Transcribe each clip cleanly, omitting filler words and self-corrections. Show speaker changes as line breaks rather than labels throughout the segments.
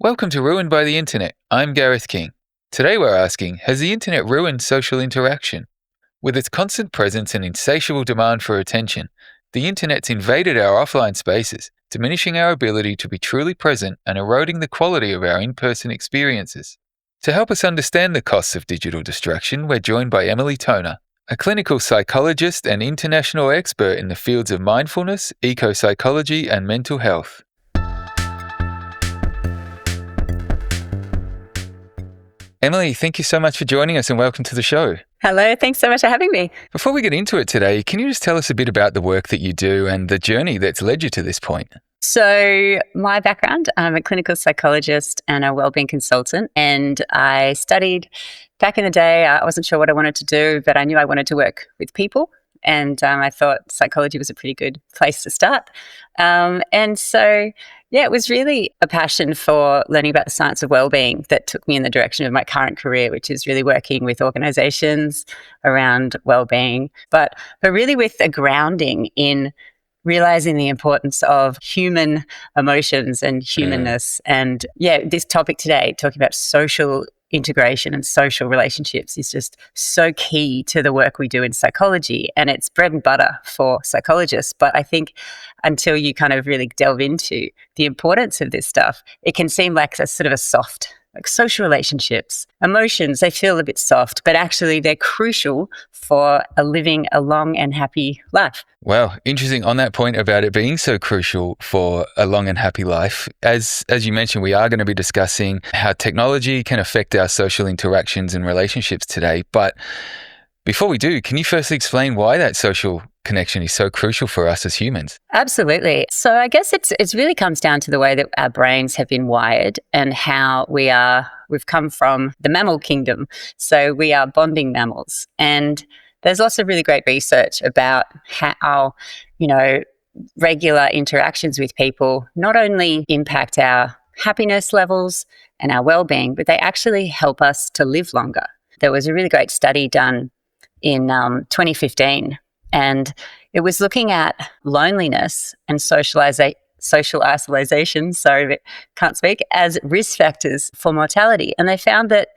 Welcome to Ruined by the Internet. I'm Gareth King. Today we're asking, has the internet ruined social interaction? With its constant presence and insatiable demand for attention, the internet's invaded our offline spaces, diminishing our ability to be truly present and eroding the quality of our in-person experiences. To help us understand the costs of digital distraction, we're joined by Emily Toner, a clinical psychologist and international expert in the fields of mindfulness, eco-psychology, and mental health. Emily, thank you so much for joining us and welcome to the show.
Hello, thanks so much for having me.
Before we get into it today, can you just tell us a bit about the work that you do and the journey that's led you to this point?
So my background, I'm a clinical psychologist and a wellbeing consultant, and I studied back in the day. I wasn't sure what I wanted to do, but I knew I wanted to work with people. And I thought psychology was a pretty good place to start. It was really a passion for learning about the science of wellbeing that took me in the direction of my current career, which is really working with organizations around wellbeing, but really with a grounding in realizing the importance of human emotions and humanness. And this topic today, talking about social integration and social relationships, is just so key to the work we do in psychology, and it's bread and butter for psychologists. But I think until you kind of really delve into the importance of this stuff, it can seem like a sort of a soft, like social relationships, emotions, they feel a bit soft, but actually they're crucial for living a long and happy life.
Wow, interesting on that point about it being so crucial for a long and happy life. As you mentioned, we are going to be discussing how technology can affect our social interactions and relationships today. But before we do, can you firstly explain why that social connection is so crucial for us as humans?
Absolutely. So I guess it really comes down to the way that our brains have been wired and how we've come from the mammal kingdom. So we are bonding mammals. And there's also really great research about how, regular interactions with people not only impact our happiness levels and our well-being, but they actually help us to live longer. There was a really great study done in 2015, and it was looking at loneliness and social isolation, can't speak, as risk factors for mortality. And they found that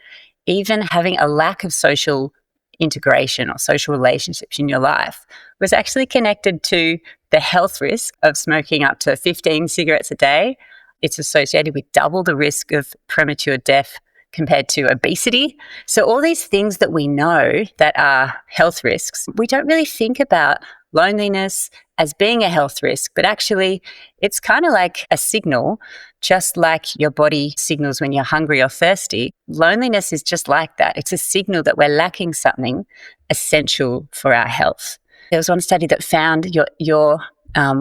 even having a lack of social integration or social relationships in your life was actually connected to the health risk of smoking up to 15 cigarettes a day. It's associated with double the risk of premature death compared to obesity. So all these things that we know that are health risks, we don't really think about loneliness as being a health risk, but actually it's kind of like a signal, just like your body signals when you're hungry or thirsty. Loneliness is just like that. It's a signal that we're lacking something essential for our health. There was one study that found your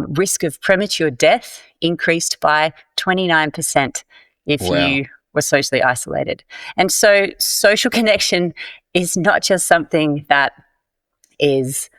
risk of premature death increased by 29% if you were socially isolated. And so social connection is not just something that is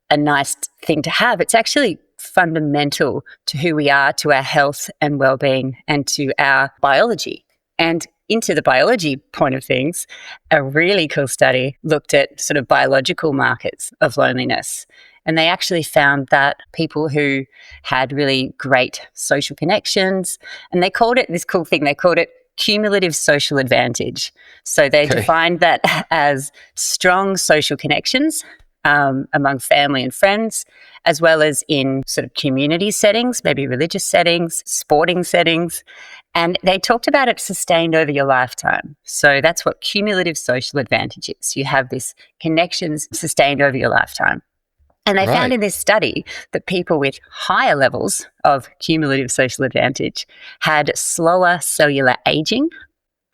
a nice thing to have. It's actually fundamental to who we are, to our health and well-being, and to our biology. And into the biology point of things, a really cool study looked at sort of biological markers of loneliness. And they actually found that people who had really great social connections, and they called it this cool thing, they called it cumulative social advantage. So they defined that as strong social connections among family and friends, as well as in sort of community settings, maybe religious settings, sporting settings. And they talked about it sustained over your lifetime. So that's what cumulative social advantage is. You have this connections sustained over your lifetime. And they found in this study that people with higher levels of cumulative social advantage had slower cellular aging.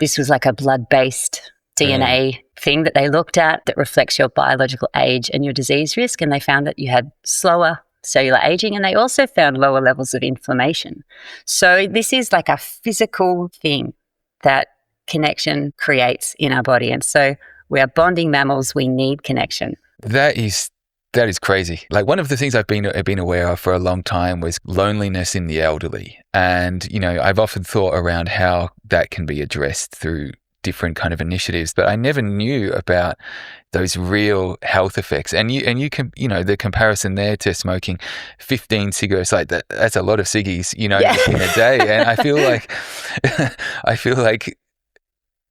This was like a blood-based DNA thing that they looked at that reflects your biological age and your disease risk. And they found that you had slower cellular aging, and they also found lower levels of inflammation. So this is like a physical thing that connection creates in our body. And so we are bonding mammals. We need connection.
That is crazy. Like, one of the things I've been aware of for a long time was loneliness in the elderly. And, I've often thought around how that can be addressed through different kind of initiatives, but I never knew about those real health effects. And you can, the comparison there to smoking 15 cigarettes, like that's a lot of ciggies, in a day. And I feel like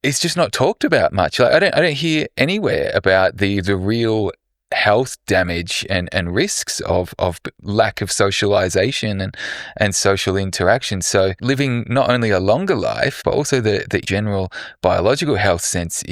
it's just not talked about much. Like I don't hear anywhere about the real health damage and risks of lack of socialization and social interaction. So living not only a longer life, but also the general biological health sense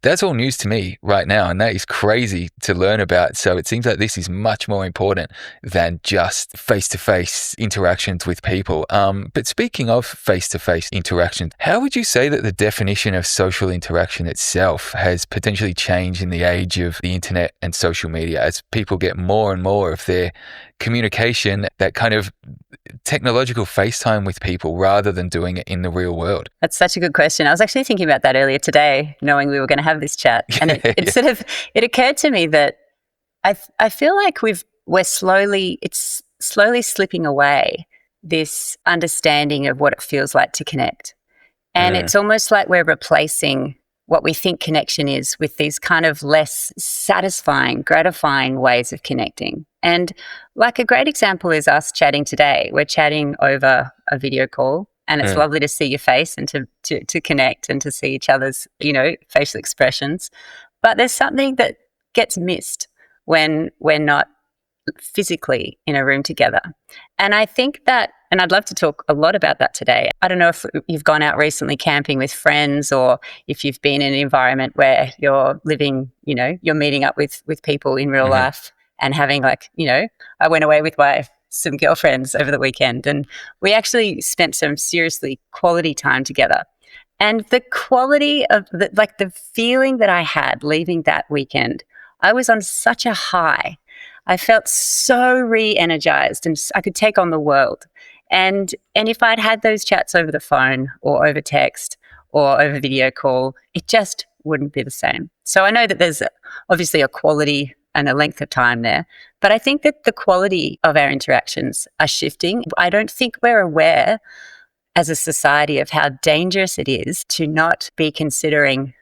that's all news to me right now. And that is crazy to learn about. So it seems like this is much more important than just face-to-face interactions with people. But speaking of face-to-face interactions, how would you say that the definition of social interaction itself has potentially changed in the age of the internet and social media as people get more and more of their communication, that kind of technological FaceTime with people rather than doing it in the real world?
That's such a good question. I was actually thinking about that earlier today, knowing we were going to have this chat. And it occurred to me that I feel like it's slowly slipping away, this understanding of what it feels like to connect. And it's almost like we're replacing what we think connection is with these kind of less satisfying, gratifying ways of connecting. And like a great example is us chatting today. We're chatting over a video call, and it's lovely to see your face and to connect and to see each other's, facial expressions. But there's something that gets missed when we're not physically in a room together. And I think that, and I'd love to talk a lot about that today. I don't know if you've gone out recently camping with friends, or if you've been in an environment where you're living, you're meeting up with people in real life and having I went away with some girlfriends over the weekend, and we actually spent some seriously quality time together. And the quality of the feeling that I had leaving that weekend, I was on such a high. I felt so re-energized and I could take on the world. And if I'd had those chats over the phone or over text or over video call, it just wouldn't be the same. So I know that there's obviously a quality and a length of time there, but I think that the quality of our interactions are shifting. I don't think we're aware as a society of how dangerous it is to not be considering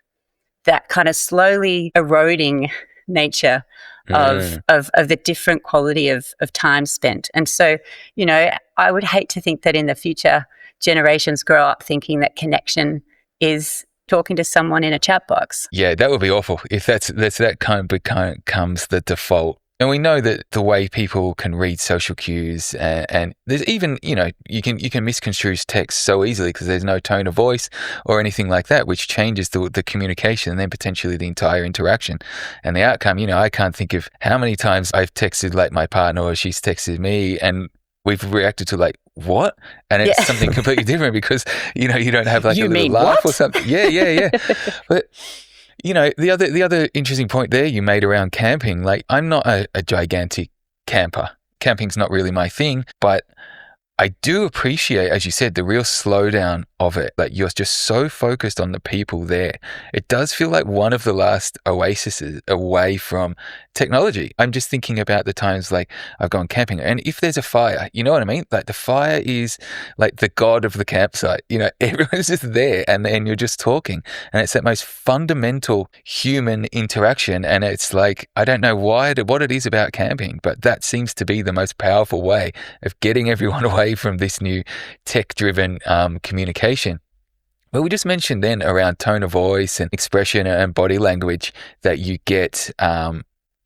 that kind of slowly eroding nature of the different quality of time spent. And so, I would hate to think that in the future generations grow up thinking that connection is talking to someone in a chat box.
Yeah, that would be awful if that kind of becomes the default. And we know that the way people can read social cues and there's even, you can misconstrue text so easily because there's no tone of voice or anything like that, which changes the communication and then potentially the entire interaction and the outcome. I can't think of how many times I've texted like my partner or she's texted me and we've reacted to like, what? And it's something completely different because, you don't have like a little laugh or something. Yeah. But the other interesting point there you made around camping, like I'm not a gigantic camper. Camping's not really my thing, but I do appreciate, as you said, the real slowdown of it. Like you're just so focused on the people there. It does feel like one of the last oases away from technology. I'm just thinking about the times like I've gone camping and if there's a fire, you know what I mean? Like the fire is like the god of the campsite. Everyone's just there and then you're just talking and it's that most fundamental human interaction. And it's like, I don't know what it is about camping, but that seems to be the most powerful way of getting everyone away from this new tech-driven communication. But we just mentioned then around tone of voice and expression and body language that you get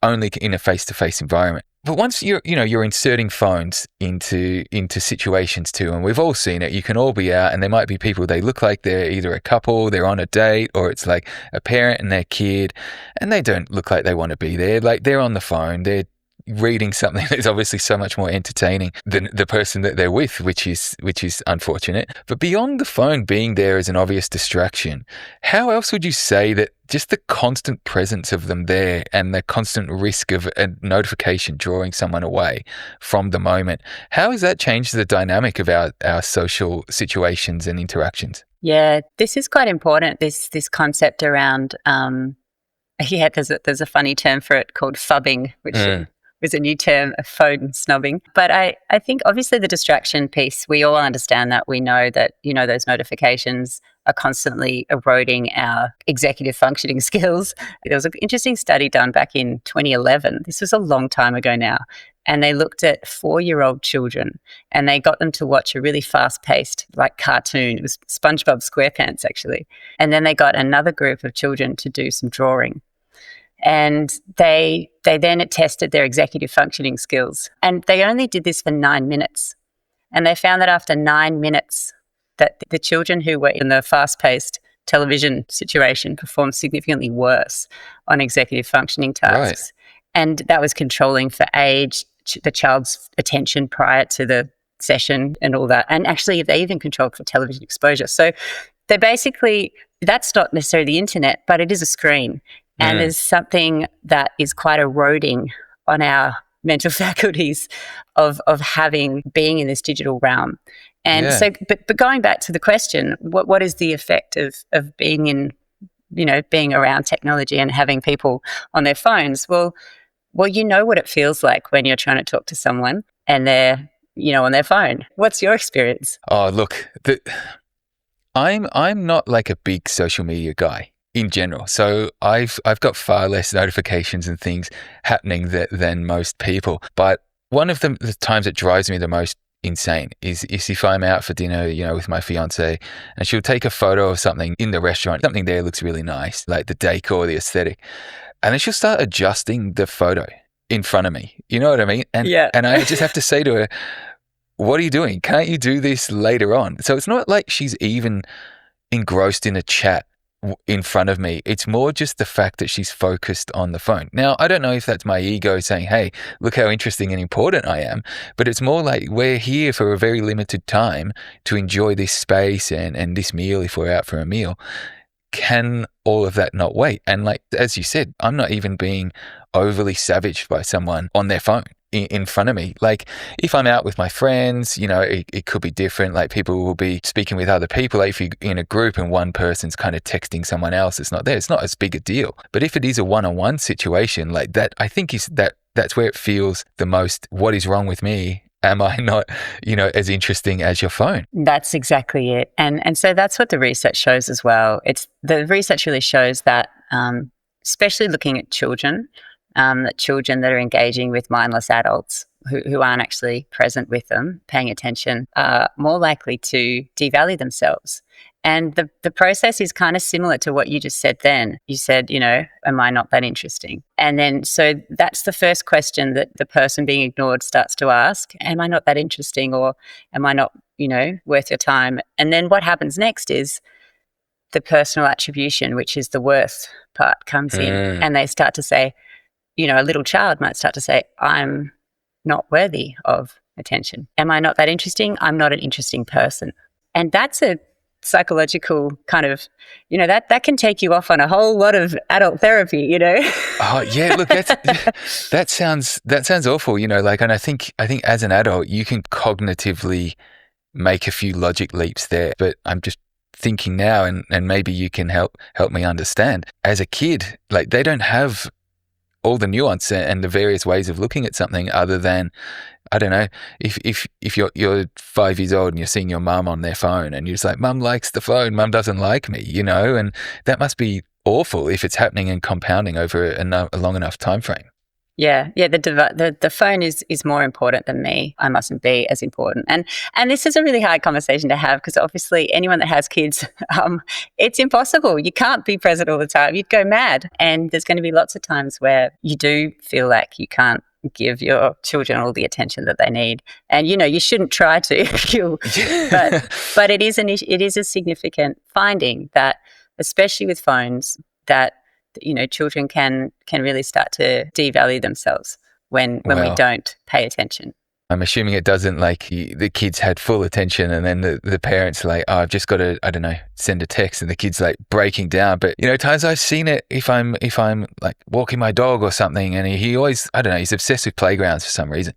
only in a face-to-face environment. But once you're inserting phones into situations too, and we've all seen it. You can all be out, and there might be people. They look like they're either a couple, they're on a date, or it's like a parent and their kid, and they don't look like they want to be there. Like they're on the phone, they're reading something that's obviously so much more entertaining than the person that they're with, which is unfortunate. But beyond the phone being there as an obvious distraction, how else would you say that just the constant presence of them there and the constant risk of a notification drawing someone away from the moment, how has that changed the dynamic of our social situations and interactions?
Yeah, this is quite important, this concept around there's a funny term for it called phubbing, which was a new term of phone snubbing. But I think obviously the distraction piece, we all understand that. We know that, those notifications are constantly eroding our executive functioning skills. There was an interesting study done back in 2011. This was a long time ago now. And they looked at 4-year-old children and they got them to watch a really fast-paced, like cartoon. It was SpongeBob SquarePants, actually. And then they got another group of children to do some drawing. And they then tested their executive functioning skills. And they only did this for 9 minutes. And they found that after 9 minutes, that the children who were in the fast-paced television situation performed significantly worse on executive functioning tasks. Right. And that was controlling for age, the child's attention prior to the session and all that. And actually, they even controlled for television exposure. So they basically, that's not necessarily the internet, but it is a screen. And there's something that is quite eroding on our mental faculties of being in this digital realm. And so, but going back to the question, what is the effect of being in, being around technology and having people on their phones? Well, you know what it feels like when you're trying to talk to someone and they're, on their phone. What's your experience?
Oh, look, I'm not like a big social media guy in general. So I've got far less notifications and things happening than most people. But one of the times it drives me the most insane is if I'm out for dinner, with my fiance, and she'll take a photo of something in the restaurant. Something there looks really nice, like the decor, the aesthetic. And then she'll start adjusting the photo in front of me. You know what I mean? And I just have to say to her, what are you doing? Can't you do this later on? So it's not like she's even engrossed in a chat in front of me. It's more just the fact that she's focused on the phone. Now, I don't know if that's my ego saying, hey, look how interesting and important I am, but it's more like we're here for a very limited time to enjoy this space and this meal if we're out for a meal. Can all of that not wait? And like, as you said, I'm not even being overly savaged by someone on their phone in front of me. Like if I'm out with my friends, it could be different. Like people will be speaking with other people. Like if you're in a group and one person's kind of texting someone else, it's not there. It's not as big a deal. But if it is a one-on-one situation like that, I think that's where it feels the most, what is wrong with me? Am I not, as interesting as your phone?
That's exactly it. And so that's what the research shows as well. The research really shows that, especially looking at children, that children that are engaging with mindless adults who aren't actually present with them, paying attention, are more likely to devalue themselves. And the process is kind of similar to what you just said then. You said, am I not that interesting? And then so that's the first question that the person being ignored starts to ask, am I not that interesting, or am I not, worth your time? And then what happens next is the personal attribution, which is the worth part, comes in, and they start to say, a little child might start to say, I'm not worthy of attention. Am I not that interesting? I'm not an interesting person. And that's a psychological kind of, that can take you off on a whole lot of adult therapy,
Oh yeah, look, that sounds awful, and I think as an adult you can cognitively make a few logic leaps there, but I'm just thinking now, and maybe you can help me understand. As a kid, like they don't have all the nuance and the various ways of looking at something other than, I don't know, if you're 5 years old and you're seeing your mum on their phone and you're just like, mum likes the phone, mum doesn't like me, and that must be awful if it's happening and compounding over a long enough time frame.
Yeah. The phone is more important than me. I mustn't be as important. And this is a really hard conversation to have because obviously anyone that has kids, it's impossible. You can't be present all the time. You'd go mad. And there's going to be lots of times where you do feel like you can't give your children all the attention that they need. And, you shouldn't try to. but it is a significant finding that, especially with phones, that children can really start to devalue themselves when we don't pay attention.
I'm assuming it doesn't, like the kids had full attention and then the parents are like, oh, I've just got to, I don't know, send a text, and the kid's like breaking down. But, times I've seen it if I'm like walking my dog or something, and he always, I don't know, he's obsessed with playgrounds for some reason.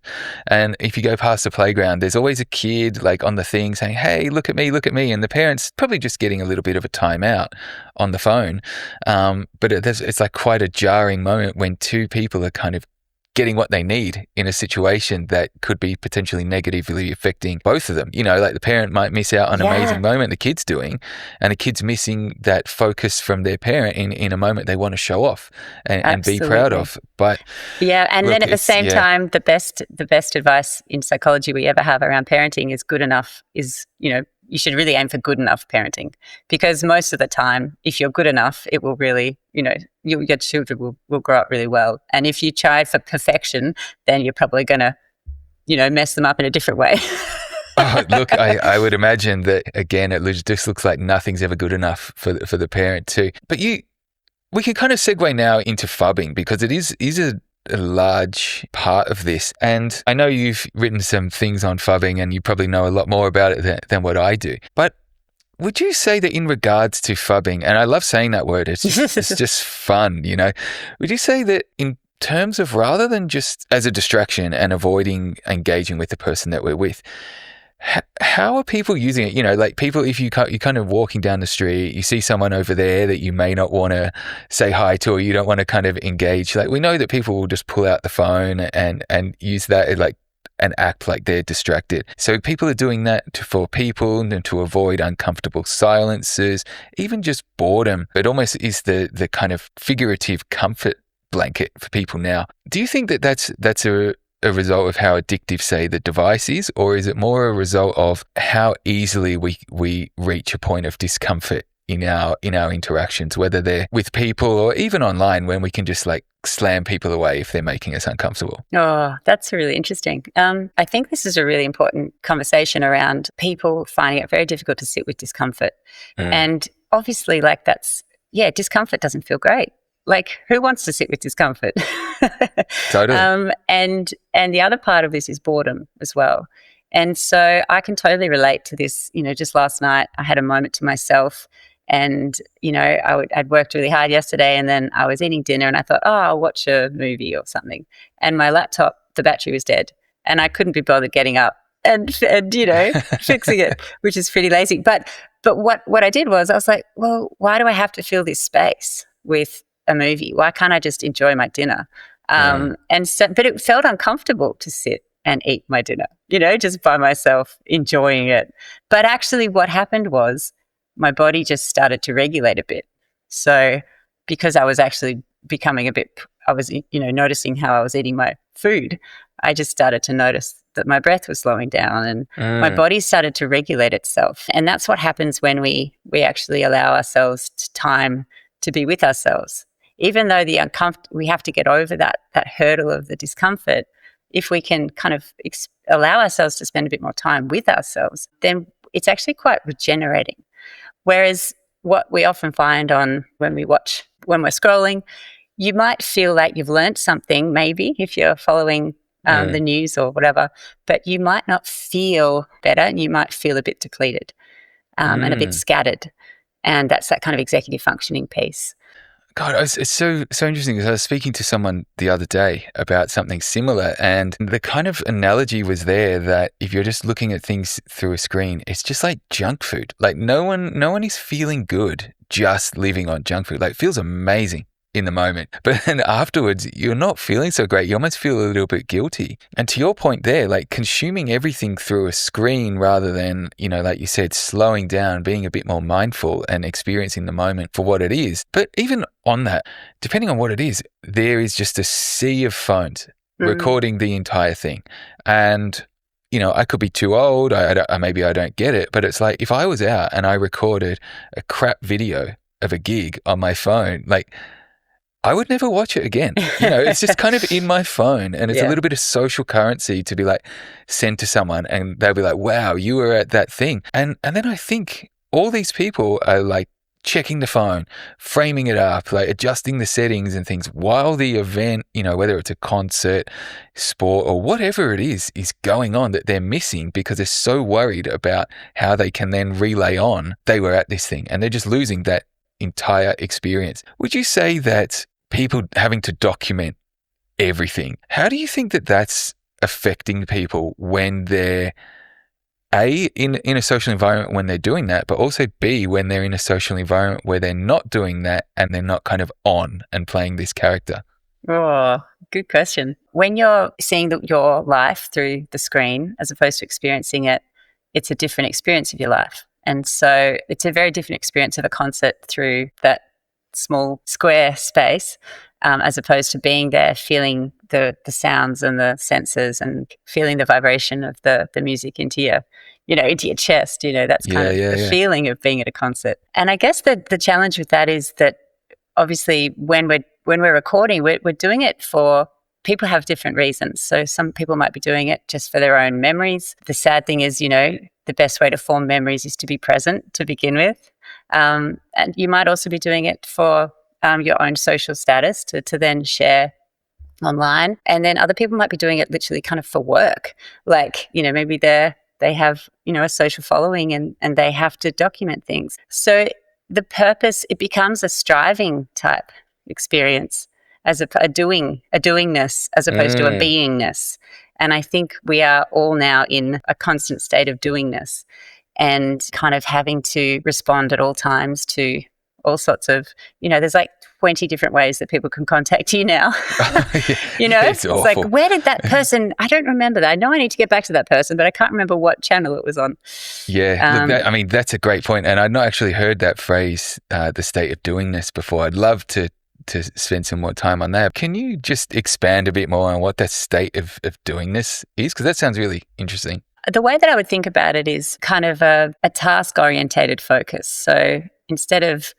And if you go past the playground, there's always a kid like on the thing saying, hey, look at me. And the parents probably just getting a little bit of a timeout on the phone. But it's like quite a jarring moment when two people are kind of getting what they need in a situation that could be potentially negatively affecting both of them. You know, like the parent might miss out on an amazing moment the kid's doing, and the kid's missing that focus from their parent in a moment they want to show off and be proud of. But
and then at the same time, the best advice in psychology we ever have around parenting is good enough is, you know, you should really aim for good enough parenting, because most of the time, if you're good enough, it will really, you know, your children will grow up really well. And if you try for perfection, then you're probably going to, you know, mess them up in a different way.
Look, I would imagine that, again, it just looks like nothing's ever good enough for the parent too. But we can kind of segue now into phubbing, because it is a large part of this. And I know you've written some things on phubbing and you probably know a lot more about it than what I do. But would you say that in regards to phubbing, and I love saying that word, it's just fun, you know, would you say that in terms of, rather than just as a distraction and avoiding engaging with the person that we're with, how are people using it? You know, like people, if you're kind of walking down the street, you see someone over there that you may not want to say hi to, or you don't want to kind of engage. Like, we know that people will just pull out the phone and use that like and act like they're distracted. So people are doing that for people and to avoid uncomfortable silences, even just boredom. It almost is the kind of figurative comfort blanket for people now. Do you think that that's a result of how addictive, say, the device is, or is it more a result of how easily we reach a point of discomfort in our interactions, whether they're with people or even online, when we can just like slam people away if they're making us uncomfortable?
Oh, that's really interesting. I think this is a really important conversation around people finding it very difficult to sit with discomfort. And obviously, like, discomfort doesn't feel great. Like, who wants to sit with discomfort?
Totally.
And the other part of this is boredom as well. And so I can totally relate to this. You know, just last night I had a moment to myself, and, you know, I'd worked really hard yesterday, and then I was eating dinner and I thought, I'll watch a movie or something. And my laptop, the battery was dead, and I couldn't be bothered getting up and you know, fixing it, which is pretty lazy. But what I did was I was like, well, why do I have to fill this space with a movie? Why can't I just enjoy my dinner? And so, but it felt uncomfortable to sit and eat my dinner, you know, just by myself, enjoying it. But actually what happened was my body just started to regulate a bit. So because I was actually becoming I was, you know, noticing how I was eating my food, I just started to notice that my breath was slowing down and my body started to regulate itself. And that's what happens when we actually allow ourselves time to be with ourselves. Even though we have to get over that hurdle of the discomfort, if we can kind of allow ourselves to spend a bit more time with ourselves, then it's actually quite regenerating. Whereas what we often find when we're scrolling, you might feel like you've learned something, maybe, if you're following the news or whatever, but you might not feel better, and you might feel a bit depleted and a bit scattered. And that's that kind of executive functioning piece.
God, it's so interesting, because I was speaking to someone the other day about something similar, and the kind of analogy was there that if you're just looking at things through a screen, it's just like junk food. Like no one is feeling good just living on junk food. Like, it feels amazing in the moment, but then afterwards you're not feeling so great. You almost feel a little bit guilty. And to your point there, like consuming everything through a screen rather than, you know, like you said, slowing down, being a bit more mindful and experiencing the moment for what it is. But even on that, depending on what it is, there is just a sea of phones recording the entire thing. And, you know, I could be too old, maybe I don't get it, but it's like, if I was out and I recorded a crap video of a gig on my phone, like, I would never watch it again. You know, it's just kind of in my phone, and it's a little bit of social currency to be like sent to someone, and they'll be like, wow, you were at that thing. And then I think all these people are like checking the phone, framing it up, like adjusting the settings and things while the event, you know, whether it's a concert, sport, or whatever it is going on, that they're missing because they're so worried about how they can then relay on they were at this thing, and they're just losing that entire experience. Would you say that people having to document everything, how do you think that that's affecting people when they're in a social environment when they're doing that, but also B, when they're in a social environment where they're not doing that and they're not kind of on and playing this character?
Mm. Oh, good question. When you're seeing your life through the screen as opposed to experiencing it, it's a different experience of your life. And so it's a very different experience of a concert through that small square space, as opposed to being there, feeling the sounds and the senses and feeling the vibration of the music into your chest. That's kind
Yeah,
of
yeah,
the
yeah.
feeling of being at a concert. And I guess the challenge with that is that obviously when we're recording, we're doing it for people have different reasons. So some people might be doing it just for their own memories. The sad thing is, the best way to form memories is to be present to begin with. And you might also be doing it for your own social status to then share online. And then other people might be doing it literally kind of for work. Like, maybe they have, a social following and they have to document things. So the purpose, it becomes a striving type experience as a doingness as opposed to a
Mm.
beingness. And I think we are all now in a constant state of doingness and kind of having to respond at all times to all sorts of, there's like 20 different ways that people can contact you now.
Yeah, it's
It's like,
awful.
where did that person, I don't remember that. I know I need to get back to that person, but I can't remember what channel it was on.
Yeah, look, that's a great point, and I'd not actually heard that phrase, the state of doingness, before. I'd love to spend some more time on that. Can you just expand a bit more on what that state of doingness is? Because that sounds really interesting.
The way that I would think about it is kind of a task-orientated focus. So instead of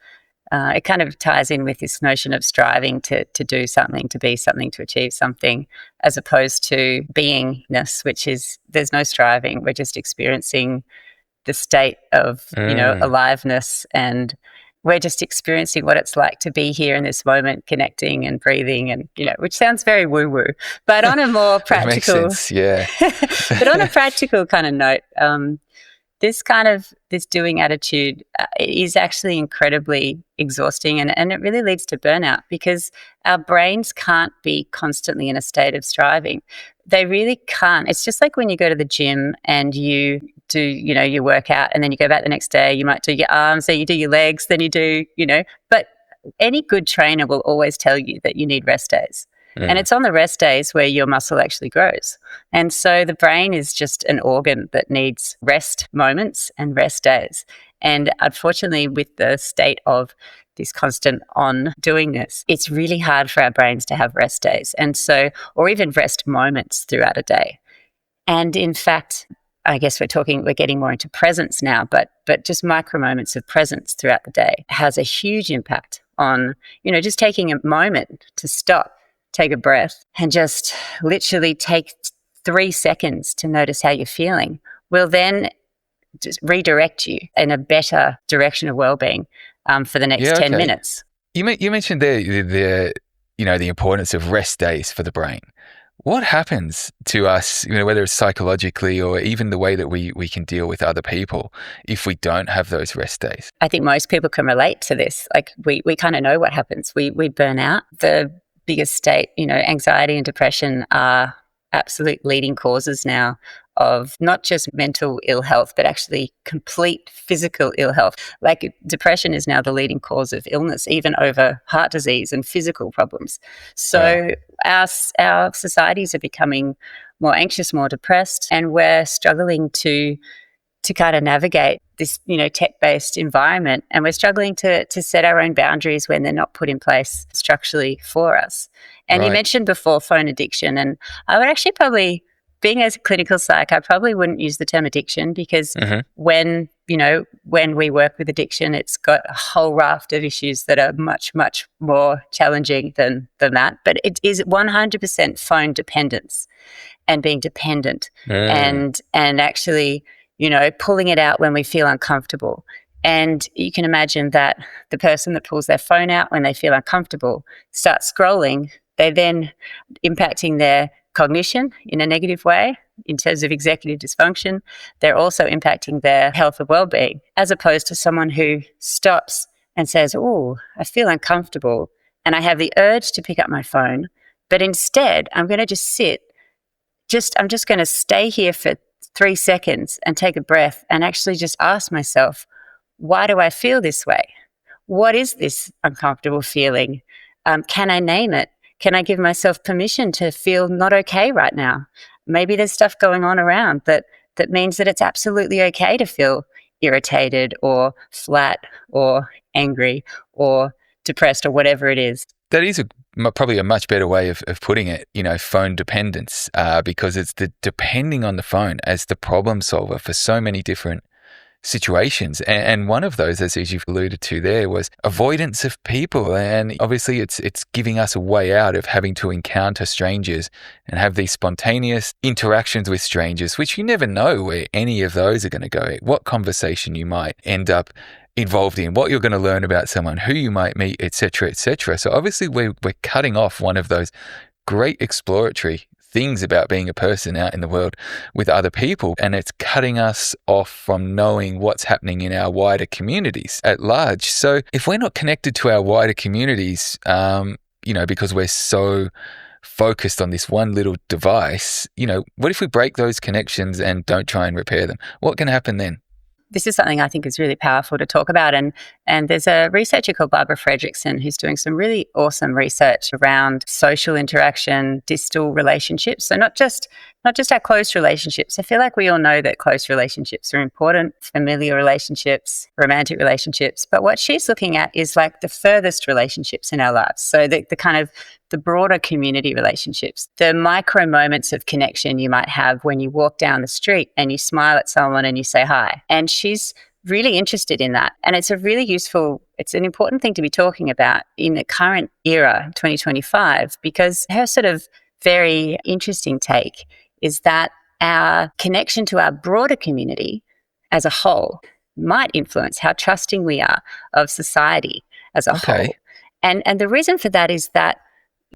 it kind of ties in with this notion of striving to do something, to be something, to achieve something, as opposed to beingness, which is there's no striving. We're just experiencing the state of, aliveness, and we're just experiencing what it's like to be here in this moment, connecting and breathing, and, which sounds very woo-woo, but on a more
It makes
practical,
sense, yeah.
but on a practical kind of note, this doing attitude is actually incredibly exhausting, and it really leads to burnout because our brains can't be constantly in a state of striving. They really can't. It's just like when you go to the gym and you do, your workout, and then you go back the next day, you might do your arms, then you do your legs, then you do, but any good trainer will always tell you that you need rest days. And it's on the rest days where your muscle actually grows. And so the brain is just an organ that needs rest moments and rest days. And unfortunately, with the state of this constant on doingness, it's really hard for our brains to have rest days. And so, or even rest moments throughout a day. And in fact, I guess we're getting more into presence now, but just micro moments of presence throughout the day has a huge impact on, just taking a moment to stop, take a breath, and just literally take 3 seconds to notice how you're feeling will then just redirect you in a better direction of well-being for the next
Yeah,
10
okay.
minutes.
You mentioned the importance of rest days for the brain. What happens to us, whether it's psychologically or even the way that we can deal with other people if we don't have those rest days?
I think most people can relate to this. Like we kind of know what happens. We burn out. The biggest state, anxiety and depression are absolute leading causes now of not just mental ill health, but actually complete physical ill health. Like depression is now the leading cause of illness, even over heart disease and physical problems. So our societies are becoming more anxious, more depressed, and we're struggling to kind of navigate this, tech-based environment. And we're struggling to set our own boundaries when they're not put in place structurally for us. And you mentioned before phone addiction, and I would actually probably, being as a clinical psych, I probably wouldn't use the term addiction because when we work with addiction, it's got a whole raft of issues that are much, much more challenging than that. But it is 100% phone dependence and being dependent and actually, pulling it out when we feel uncomfortable. And you can imagine that the person that pulls their phone out when they feel uncomfortable starts scrolling, they're then impacting their cognition in a negative way in terms of executive dysfunction. They're also impacting their health and well-being, as opposed to someone who stops and says, oh, I feel uncomfortable and I have the urge to pick up my phone, but instead I'm going to just sit. I'm just going to stay here for 3 seconds and take a breath and actually just ask myself, why do I feel this way? What is this uncomfortable feeling? Can I name it? can I give myself permission to feel not okay right now? Maybe there's stuff going on around that means that it's absolutely okay to feel irritated or flat or angry or depressed or whatever it is.
That is probably a much better way of putting it, phone dependence, because it's the depending on the phone as the problem solver for so many different situations. And one of those, as you've alluded to there, was avoidance of people. And obviously it's giving us a way out of having to encounter strangers and have these spontaneous interactions with strangers, which you never know where any of those are going to go, what conversation you might end up involved in, what you're going to learn about someone, who you might meet, etc., etc. So obviously we're cutting off one of those great exploratory things about being a person out in the world with other people, and it's cutting us off from knowing what's happening in our wider communities at large. So if we're not connected to our wider communities, because we're so focused on this one little device, what if we break those connections and don't try and repair them? What can happen then?
This is something I think is really powerful to talk about. And there's a researcher called Barbara Fredrickson who's doing some really awesome research around social interaction, distal relationships. So not just our close relationships. I feel like we all know that close relationships are important, familiar relationships, romantic relationships. But what she's looking at is like the furthest relationships in our lives. So the kind of the broader community relationships, the micro moments of connection you might have when you walk down the street and you smile at someone and you say hi. And she's really interested in that. And it's it's an important thing to be talking about in the current era, 2025, because her sort of very interesting take is that our connection to our broader community as a whole might influence how trusting we are of society as a whole. And the reason for that is that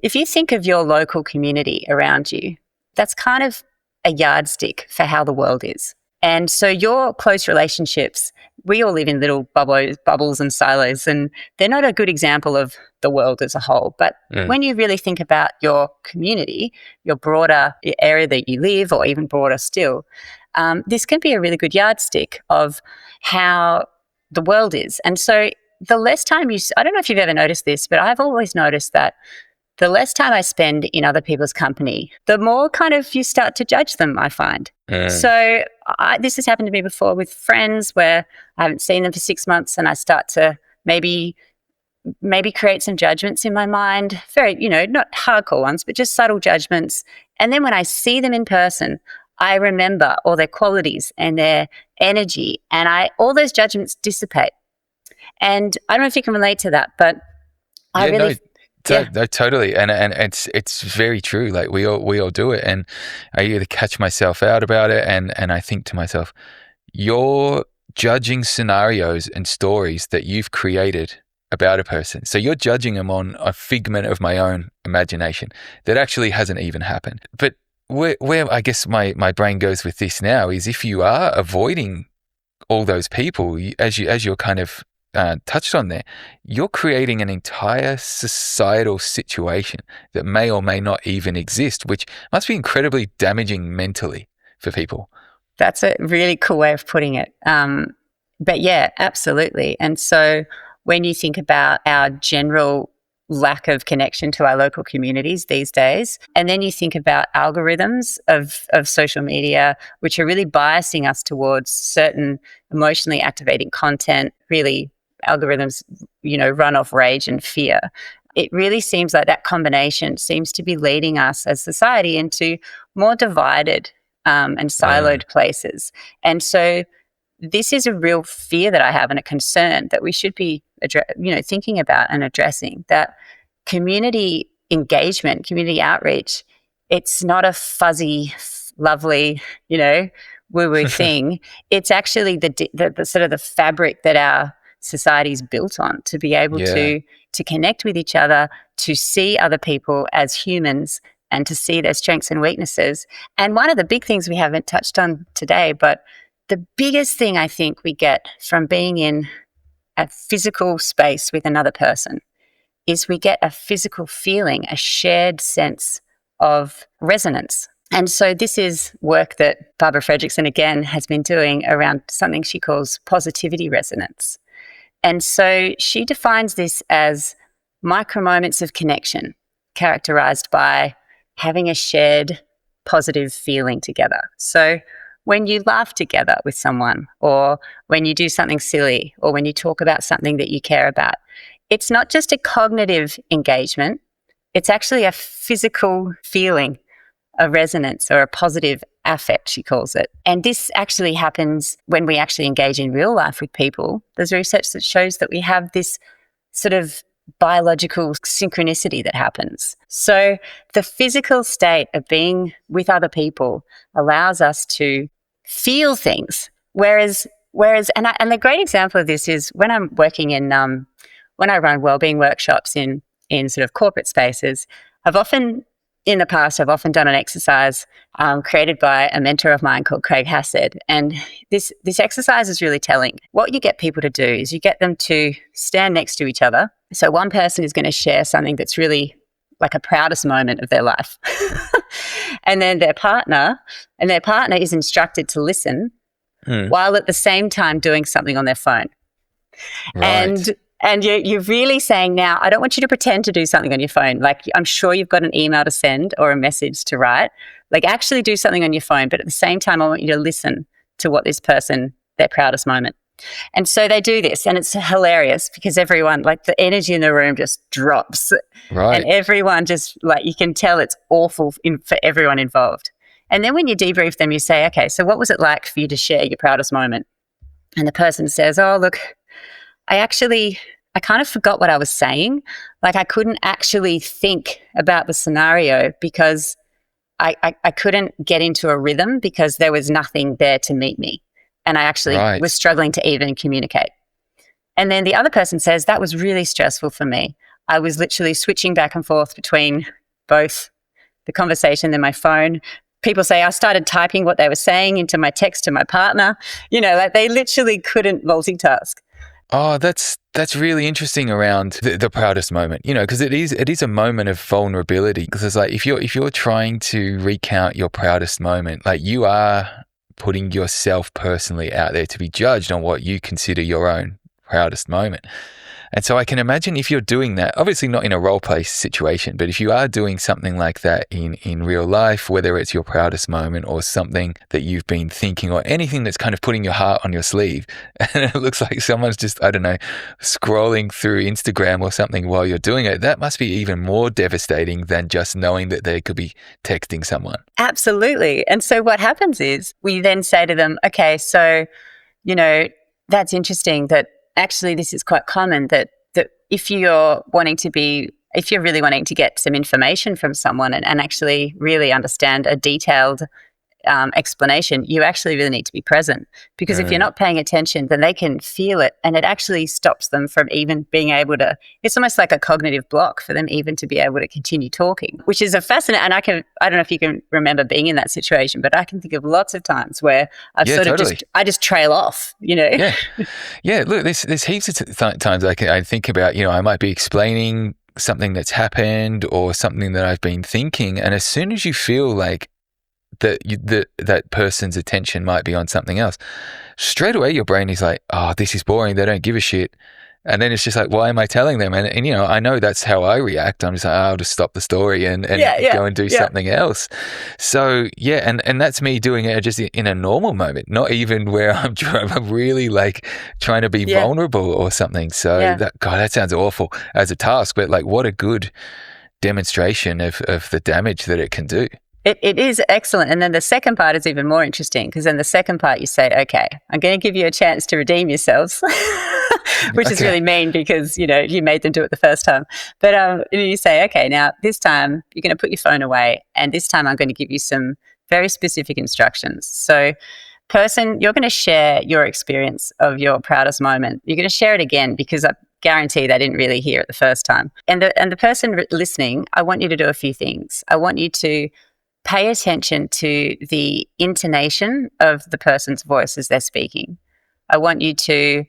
if you think of your local community around you, that's kind of a yardstick for how the world is. And so your close relationships, we all live in little bubbles and silos, and they're not a good example of the world as a whole. But when you really think about your community, your broader area that you live, or even broader still, this can be a really good yardstick of how the world is. And so the less time I don't know if you've ever noticed this, but I've always noticed that the less time I spend in other people's company, the more kind of you start to judge them, I find. So this has happened to me before with friends where I haven't seen them for 6 months and I start to maybe create some judgments in my mind, very, not hardcore ones, but just subtle judgments. And then when I see them in person, I remember all their qualities and their energy, and all those judgments dissipate. And I don't know if you can relate to that, but
No, totally, and it's very true. Like we all do it, and I either catch myself out about it, and I think to myself, you're judging scenarios and stories that you've created about a person. So you're judging them on a figment of my own imagination that actually hasn't even happened. But where I guess my brain goes with this now is if you are avoiding all those people, as you're kind of touched on there, you're creating an entire societal situation that may or may not even exist, which must be incredibly damaging mentally for people.
That's a really cool way of putting it. But yeah, absolutely. And so when you think about our general lack of connection to our local communities these days, and then you think about algorithms of social media, which are really biasing us towards certain emotionally activating content, really algorithms, run off rage and fear. It really seems like that combination seems to be leading us as society into more divided and siloed places. And so this is a real fear that I have and a concern that we should be, thinking about and addressing, that community engagement, community outreach, it's not a fuzzy, lovely, woo-woo thing. It's actually the sort of the fabric that our society is built on, to be able to connect with each other, to see other people as humans, and to see their strengths and weaknesses. And one of the big things we haven't touched on today, but the biggest thing I think we get from being in a physical space with another person is we get a physical feeling, a shared sense of resonance. And so this is work that Barbara Fredrickson, again, has been doing around something she calls positivity resonance. And so she defines this as micro moments of connection characterized by having a shared positive feeling together. So when you laugh together with someone, or when you do something silly, or when you talk about something that you care about, it's not just a cognitive engagement, it's actually a physical feeling, a resonance or a positive affect, she calls it. And this actually happens when we actually engage in real life with people. There's research that shows that we have this sort of biological synchronicity that happens. So the physical state of being with other people allows us to feel things. Whereas, and the great example of this is when I'm working in, when I run wellbeing workshops in sort of corporate spaces, in the past, I've often done an exercise created by a mentor of mine called Craig Hassett. And this exercise is really telling. What you get people to do is you get them to stand next to each other. So one person is going to share something that's really like a proudest moment of their life. And then their partner is instructed to listen while at the same time doing something on their phone.
Right.
And you're really saying now, I don't want you to pretend to do something on your phone. Like, I'm sure you've got an email to send or a message to write. Like, actually do something on your phone. But at the same time, I want you to listen to what this person, their proudest moment. And so they do this, and it's hilarious because everyone, like, the energy in the room just drops.
Right.
And everyone just, like, you can tell it's awful for everyone involved. And then when you debrief them, you say, okay, so what was it like for you to share your proudest moment? And the person says, oh, look, I kind of forgot what I was saying. Like, I couldn't actually think about the scenario because I couldn't get into a rhythm because there was nothing there to meet me. And I actually was struggling to even communicate. And then the other person says, that was really stressful for me. I was literally switching back and forth between both the conversation and my phone. People say I started typing what they were saying into my text to my partner. You know, like, they literally couldn't multitask.
Oh, that's really interesting around the proudest moment, you know, because it is a moment of vulnerability. Because it's like if you're trying to recount your proudest moment, like, you are putting yourself personally out there to be judged on what you consider your own proudest moment. And so I can imagine if you're doing that, obviously not in a role play situation, but if you are doing something like that in real life, whether it's your proudest moment or something that you've been thinking or anything that's kind of putting your heart on your sleeve, and it looks like someone's just, I don't know, scrolling through Instagram or something while you're doing it, that must be even more devastating than just knowing that they could be texting someone.
Absolutely. And so what happens is we then say to them, okay, so, you know, that's interesting that actually this is quite common that if you're really wanting to get some information from someone and actually really understand a detailed explanation, you actually really need to be present, because if you're not paying attention, then they can feel it, and it actually stops them from even being able to, it's almost like a cognitive block for them even to be able to continue talking, which is a fascinating, and I don't know if you can remember being in that situation, but I can think of lots of times where I've I just trail off, you know?
Yeah. Look, there's heaps of times I think about, you know, I might be explaining something that's happened or something that I've been thinking, and as soon as you feel like that person's attention might be on something else, straight away your brain is like, oh, this is boring, they don't give a shit. And then it's just like, why am I telling them? And you know, I know that's how I react. I'm just like, I'll just stop the story and go and do something else. So yeah, and that's me doing it just in a normal moment, not even where I'm really like trying to be vulnerable or something. So that sounds awful as a task, but like, what a good demonstration of the damage that it can do.
It is excellent. And then the second part is even more interesting, because in the second part you say, okay, I'm going to give you a chance to redeem yourselves, which is really mean because, you know, you made them do it the first time. But you say, okay, now this time you're going to put your phone away, and this time I'm going to give you some very specific instructions. So person, you're going to share your experience of your proudest moment. You're going to share it again because I guarantee they didn't really hear it the first time. And the person listening, I want you to do a few things. I want you to pay attention to the intonation of the person's voice as they're speaking. I want you to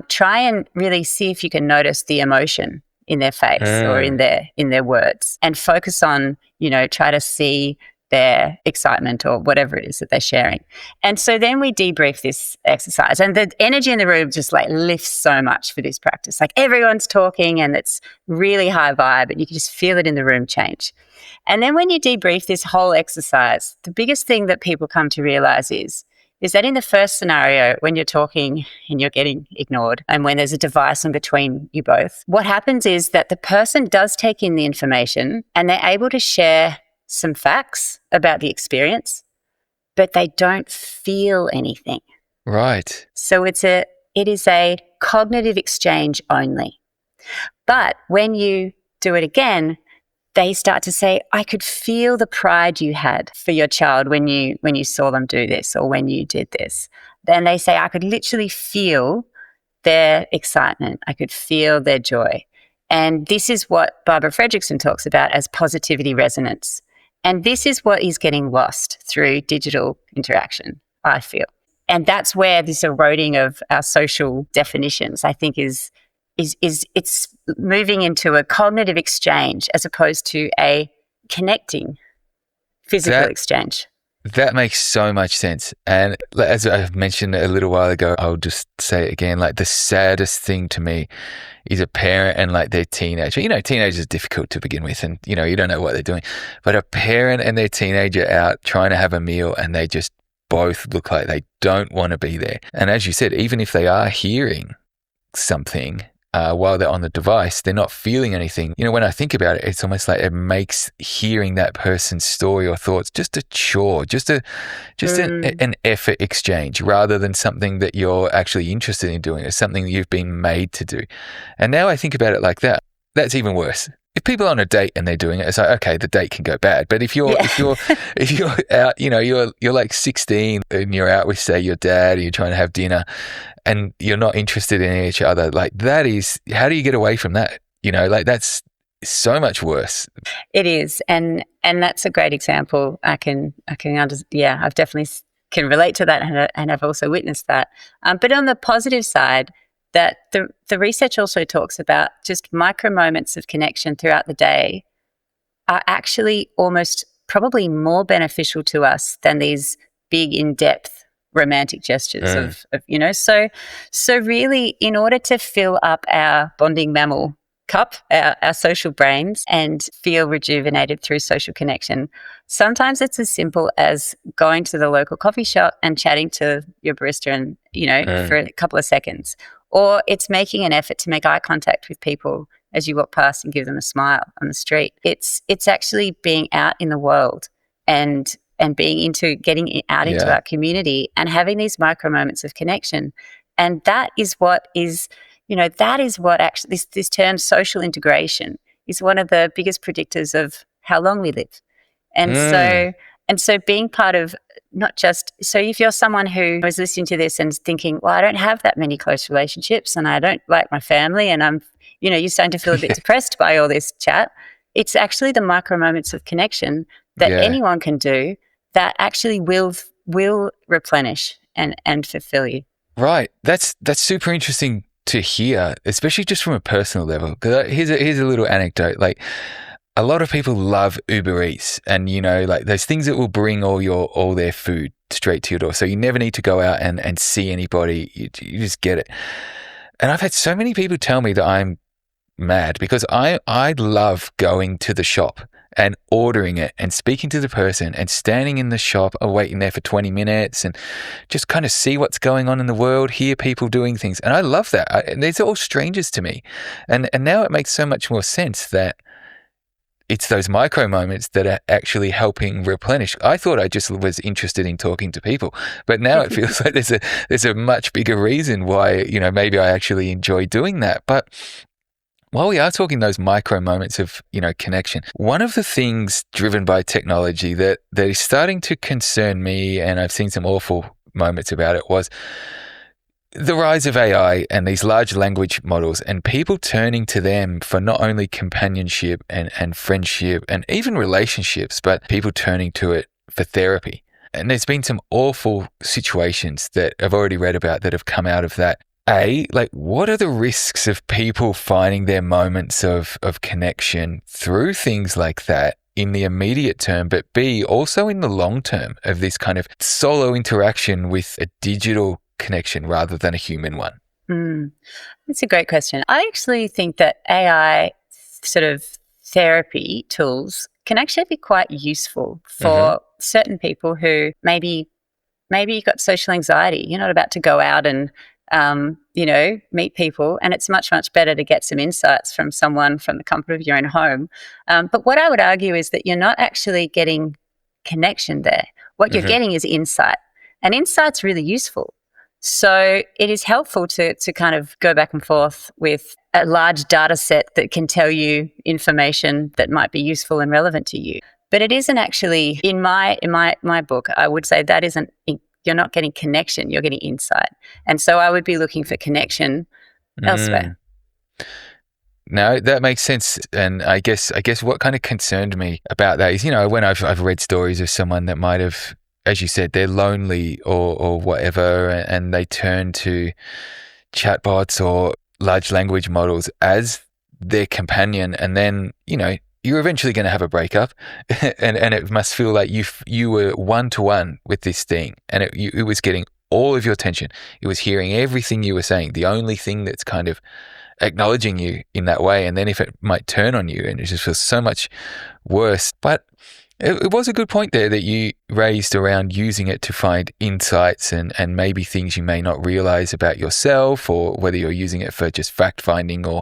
try and really see if you can notice the emotion in their face or in their words, and focus on, you know, try to see their excitement or whatever it is that they're sharing. And so then we debrief this exercise, and the energy in the room just like lifts so much for this practice. Like everyone's talking and it's really high vibe and you can just feel it in the room change. And then when you debrief this whole exercise, the biggest thing that people come to realize is that in the first scenario, when you're talking and you're getting ignored and when there's a device in between you both, what happens is that the person does take in the information and they're able to share some facts about the experience, but they don't feel anything.
Right.
So it is a cognitive exchange only. But when you do it again, they start to say, I could feel the pride you had for your child when you saw them do this or when you did this. Then they say, I could literally feel their excitement. I could feel their joy. And this is what Barbara Fredrickson talks about as positivity resonance. And this is what is getting lost through digital interaction, I feel. And that's where this eroding of our social definitions, I think, is it's moving into a cognitive exchange as opposed to a connecting physical exchange.
That makes so much sense. And as I mentioned a little while ago, I'll just say it again, like the saddest thing to me is a parent and like their teenager. You know, teenagers are difficult to begin with and, you know, you don't know what they're doing. But a parent and their teenager out trying to have a meal and they just both look like they don't want to be there. And as you said, even if they are hearing something, while they're on the device, they're not feeling anything. You know, when I think about it, it's almost like it makes hearing that person's story or thoughts just a chore, an effort exchange rather than something that you're actually interested in doing. It's something that you've been made to do. And now I think about it like that. That's even worse. If people are on a date and they're doing it, it's like, okay, the date can go bad. But if you're out, you know, you're like 16 and you're out with, say, your dad, or you're trying to have dinner and you're not interested in each other, like that is, how do you get away from that? You know, like that's so much worse.
It is. And that's a great example. I've definitely can relate to that and I've also witnessed that. But on the positive side, that the research also talks about just micro moments of connection throughout the day are actually almost probably more beneficial to us than these big in-depth romantic gestures of you know. So really, in order to fill up our bonding mammal cup, our social brains, and feel rejuvenated through social connection, sometimes it's as simple as going to the local coffee shop and chatting to your barista and, you know, for a couple of seconds. Or it's making an effort to make eye contact with people as you walk past and give them a smile on the street. It's actually being out in the world and being getting out into our community and having these micro moments of connection. And that is what is, you know, that is what actually this term social integration is one of the biggest predictors of how long we live. And so being part of not just, so if you're someone who is listening to this and thinking, well, I don't have that many close relationships and I don't like my family and I'm, you know, you're starting to feel a bit depressed by all this chat, it's actually the micro moments of connection that anyone can do that actually will replenish and fulfill you.
Right. That's super interesting to hear, especially just from a personal level. Because here's a little anecdote. Like, a lot of people love Uber Eats and, you know, like there's things that will bring all their food straight to your door. So you never need to go out and see anybody. You just get it. And I've had so many people tell me that I'm mad because I love going to the shop and ordering it and speaking to the person and standing in the shop or waiting there for 20 minutes and just kind of see what's going on in the world, hear people doing things. And I love that. And these are all strangers to me. And now it makes so much more sense that it's those micro moments that are actually helping replenish. I thought I just was interested in talking to people, but now it feels like there's a much bigger reason why, you know, maybe I actually enjoy doing that. But while we are talking those micro moments of, you know, connection, one of the things driven by technology that is starting to concern me, and I've seen some awful moments about it, was the rise of AI and these large language models and people turning to them for not only companionship and friendship and even relationships, but people turning to it for therapy. And there's been some awful situations that I've already read about that have come out of that. Like, what are the risks of people finding their moments of connection through things like that? in the immediate term, but B, also in the long term of this kind of solo interaction with a digital connection rather than a human one?
That's a great question. I actually think that AI sort of therapy tools can actually be quite useful for certain people who maybe you've got social anxiety. You're not about to go out and meet people, and it's much, much better to get some insights from someone from the comfort of your own home. But what I would argue is that you're not actually getting connection there. What you're getting is insight, and insight's really useful. So it is helpful to kind of go back and forth with a large data set that can tell you information that might be useful and relevant to you. But it isn't actually, in my book, I would say that isn't, you're not getting connection, you're getting insight. And so I would be looking for connection elsewhere.
No, that makes sense. And I guess what kind of concerned me about that is, when I've read stories of someone that might have, as you said, they're lonely or whatever, and they turn to chatbots or large language models as their companion, and then, you're eventually going to have a breakup, and it must feel like you were one-to-one with this thing, and it was getting all of your attention. It was hearing everything you were saying, the only thing that's kind of acknowledging you in that way, and then if it might turn on you, and it just feels so much worse. But it was a good point there that you raised around using it to find insights and maybe things you may not realize about yourself, or whether you're using it for just fact-finding or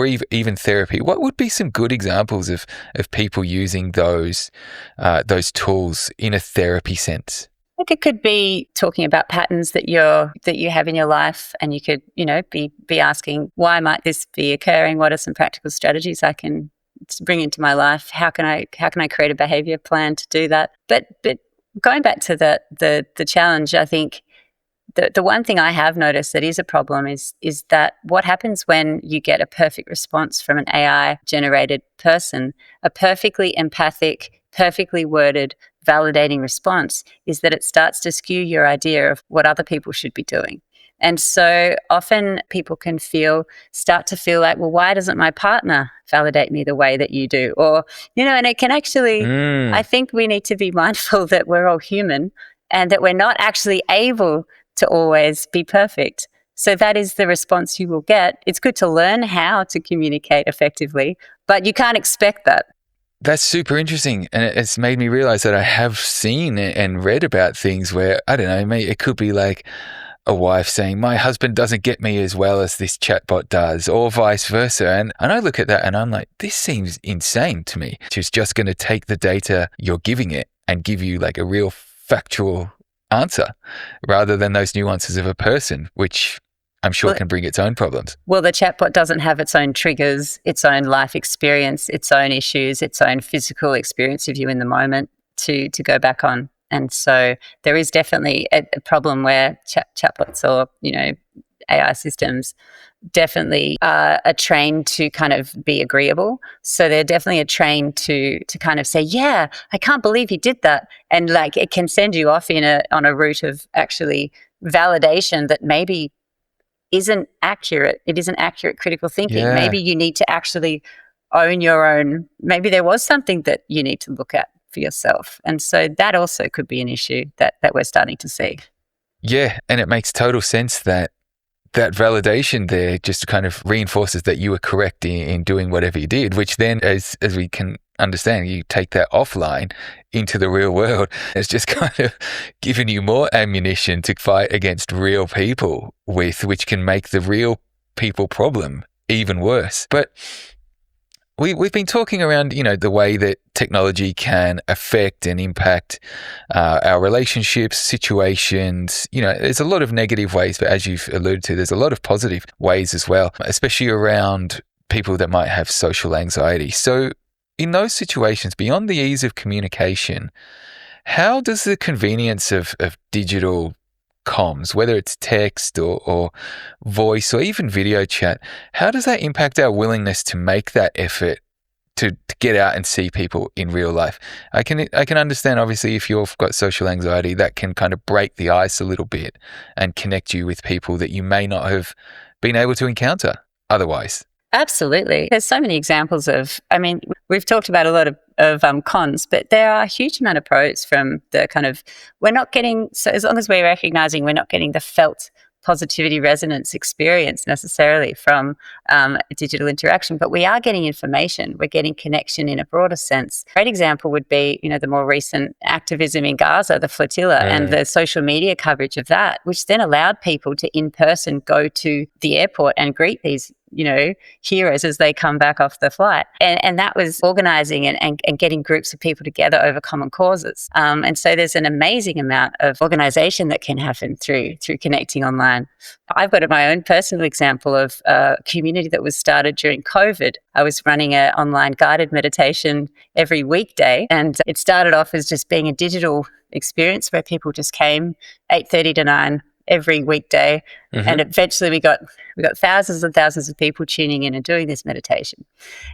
even therapy. What would be some good examples of people using those tools in a therapy sense?
I think it could be talking about patterns that you have in your life, and you could, be asking, why might this be occurring? What are some practical strategies I can bring into my life? How can I create a behavior plan to do that? But going back to the challenge, I think the one thing I have noticed that is a problem is that what happens when you get a perfect response from an AI generated person, a perfectly empathic, perfectly worded, validating response, is that it starts to skew your idea of what other people should be doing. And so often people can start to feel like, well, why doesn't my partner validate me the way that you do? Or, and it can actually, I think we need to be mindful that we're all human and that we're not actually able to always be perfect. So that is the response you will get. It's good to learn how to communicate effectively, but you can't expect that.
That's super interesting. And it's made me realize that I have seen and read about things where, I don't know, it could be like a wife saying, my husband doesn't get me as well as this chatbot does, or vice versa. And I look at that and I'm like, this seems insane to me. She's just going to take the data you're giving it and give you like a real factual answer rather than those nuances of a person, which I'm sure can bring its own problems.
Well, the chatbot doesn't have its own triggers, its own life experience, its own issues, its own physical experience of you in the moment to go back on. And so there is definitely a problem where chatbots or, AI systems definitely are trained to kind of be agreeable. So they're definitely trained to kind of say, yeah, I can't believe he did that. And like it can send you off on a route of actually validation that maybe isn't accurate. It isn't accurate critical thinking.
Yeah.
Maybe you need to actually own your own, maybe there was something that you need to look at for yourself. And so that also could be an issue that we're starting to see.
Yeah, and it makes total sense that validation there just kind of reinforces that you were correct in doing whatever you did, which then, as we can understand, you take that offline into the real world. It's just kind of giving you more ammunition to fight against real people with, which can make the real people problem even worse. But we've been talking around, the way that technology can affect and impact our relationships, situations. There's a lot of negative ways, but as you've alluded to, there's a lot of positive ways as well, especially around people that might have social anxiety. So in those situations, beyond the ease of communication, how does the convenience of digital comms, whether it's text or voice or even video chat, how does that impact our willingness to make that effort to get out and see people in real life? I can understand, obviously, if you've got social anxiety, that can kind of break the ice a little bit and connect you with people that you may not have been able to encounter otherwise.
Absolutely. There's so many examples we've talked about a lot of cons, but there are a huge amount of pros from the kind of, we're not getting, so as long as we're recognizing we're not getting the felt positivity resonance experience necessarily from digital interaction, but we are getting information. We're getting connection in a broader sense. A great example would be, the more recent activism in Gaza, the flotilla, and the social media coverage of that, which then allowed people to in person go to the airport and greet these heroes as they come back off the flight. And that was organising and getting groups of people together over common causes. And so there's an amazing amount of organisation that can happen through connecting online. I've got my own personal example of a community that was started during COVID. I was running an online guided meditation every weekday, and it started off as just being a digital experience where people just came 8:30 to 9 every weekday. And eventually we got thousands and thousands of people tuning in and doing this meditation.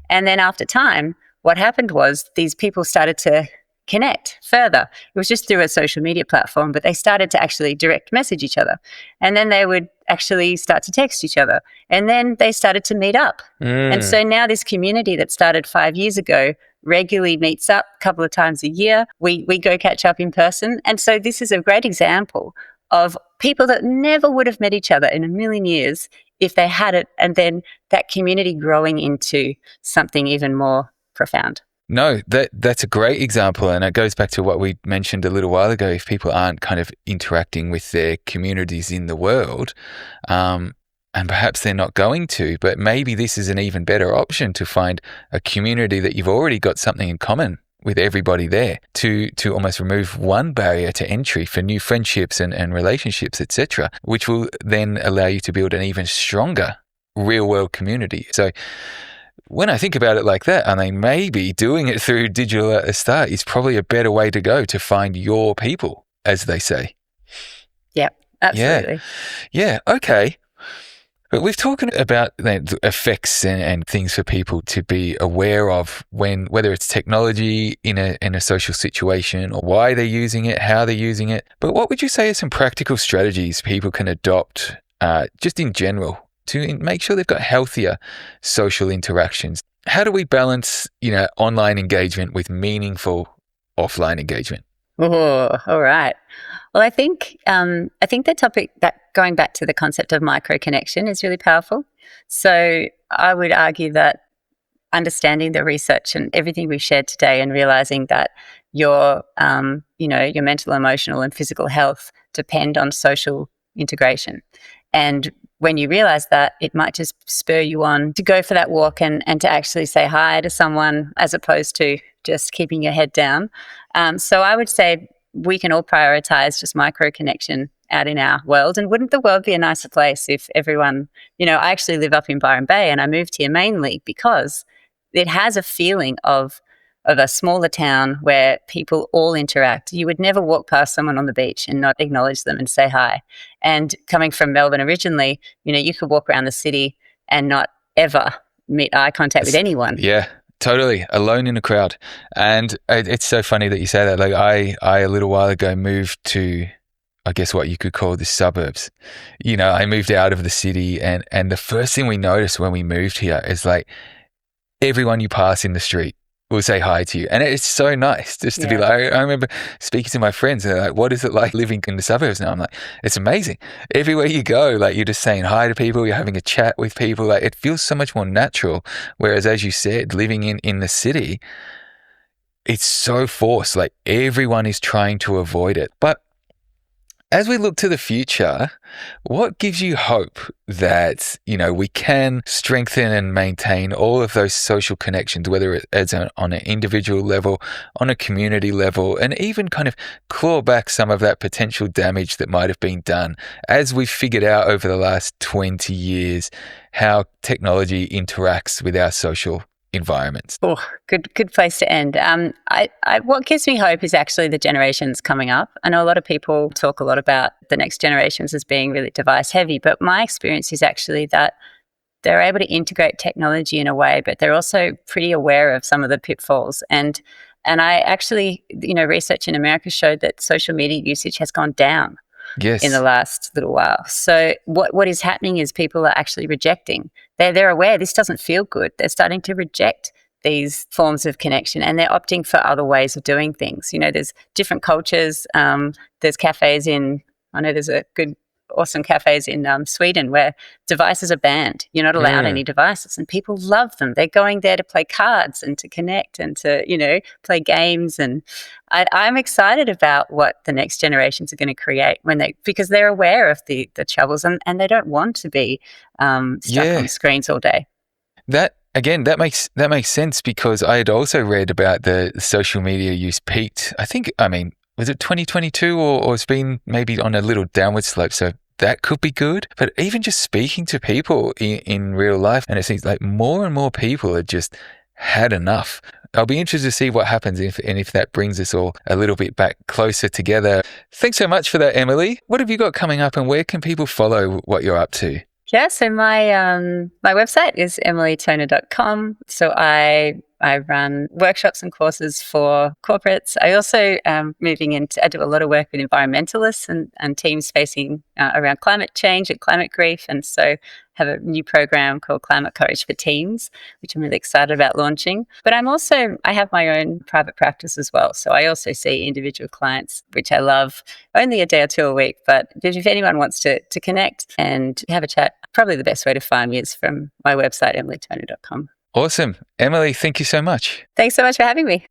And then after time, what happened was these people started to connect further. It was just through a social media platform, but they started to actually direct message each other. And then they would actually start to text each other. And then they started to meet up. And so now this community that started 5 years ago regularly meets up a couple of times a year. We go catch up in person. And so this is a great example of people that never would have met each other in a million years if they had it, and then that community growing into something even more profound.
No, that's a great example, and it goes back to what we mentioned a little while ago. If people aren't kind of interacting with their communities in the world, and perhaps they're not going to, but maybe this is an even better option to find a community that you've already got something in common with everybody there, to almost remove one barrier to entry for new friendships and relationships, etc., which will then allow you to build an even stronger real world community. So when I think about it like that, I mean, maybe doing it through digital at the start is probably a better way to go to find your people, as they say.
Yeah, absolutely.
Yeah. Okay. But we've talked about the effects and things for people to be aware of whether it's technology in a social situation, or why they're using it, how they're using it. But what would you say are some practical strategies people can adopt just in general to make sure they've got healthier social interactions? How do we balance, online engagement with meaningful offline engagement?
Oh, all right. Well, I think the topic that going back to the concept of micro connection is really powerful. So I would argue that understanding the research and everything we've shared today, and realizing that your mental, emotional, and physical health depend on social integration. And when you realize that, it might just spur you on to go for that walk and to actually say hi to someone, as opposed to just keeping your head down. So I would say we can all prioritize just micro connection out in our world. And wouldn't the world be a nicer place if everyone, I actually live up in Byron Bay, and I moved here mainly because it has a feeling of a smaller town where people all interact. You would never walk past someone on the beach and not acknowledge them and say hi. And coming from Melbourne originally, you could walk around the city and not ever meet eye contact with anyone.
Yeah. Totally. Alone in a crowd. And it's so funny that you say that. Like I a little while ago moved to, I guess what you could call the suburbs. I moved out of the city, and the first thing we noticed when we moved here is like everyone you pass in the street will say hi to you. And it's so nice just to be like, I remember speaking to my friends, and they're like, what is it like living in the suburbs now? I'm like, it's amazing. Everywhere you go, like, you're just saying hi to people, you're having a chat with people. Like, it feels so much more natural. Whereas, as you said, living in the city, it's so forced. Like, everyone is trying to avoid it. But as we look to the future, what gives you hope that, we can strengthen and maintain all of those social connections, whether it's on an individual level, on a community level, and even kind of claw back some of that potential damage that might have been done, as we've figured out over the last 20 years how technology interacts with our social environments?
Oh, good place to end. What gives me hope is actually the generations coming up. I know a lot of people talk a lot about the next generations as being really device heavy, but my experience is actually that they're able to integrate technology in a way, but they're also pretty aware of some of the pitfalls. And I actually, research in America showed that social media usage has gone down.
Yes.
In the last little while. So what is happening is people are actually rejecting. They're aware this doesn't feel good. They're starting to reject these forms of connection, and they're opting for other ways of doing things. There's different cultures. There's cafes I know there's awesome cafes in Sweden where devices are banned. You're not allowed any devices, and people love them. They're going there to play cards and to connect and to, play games. And I'm excited about what the next generations are going to create because they're aware of the troubles and they don't want to be stuck on screens all day.
That makes sense, because I had also read about the social media use peaked. Was it 2022 or it's been maybe on a little downward slope? So that could be good. But even just speaking to people in real life, and it seems like more and more people have just had enough. I'll be interested to see what happens if that brings us all a little bit back closer together. Thanks so much for that, Emily. What have you got coming up, and where can people follow what you're up to?
Yeah, so my website is emilytoner.com. So I run workshops and courses for corporates. I also I do a lot of work with environmentalists and teams facing around climate change and climate grief. And so have a new program called Climate Courage for Teams, which I'm really excited about launching. But I have my own private practice as well. So I also see individual clients, which I love, only a day or two a week. But if anyone wants to connect and have a chat, probably the best way to find me is from my website, emilytoner.com.
Awesome. Emily, thank you so much.
Thanks so much for having me.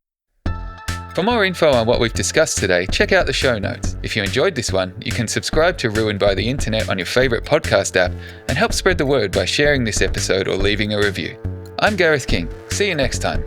For more info on what we've discussed today, check out the show notes. If you enjoyed this one, you can subscribe to Ruined by the Internet on your favourite podcast app and help spread the word by sharing this episode or leaving a review. I'm Gareth King. See you next time.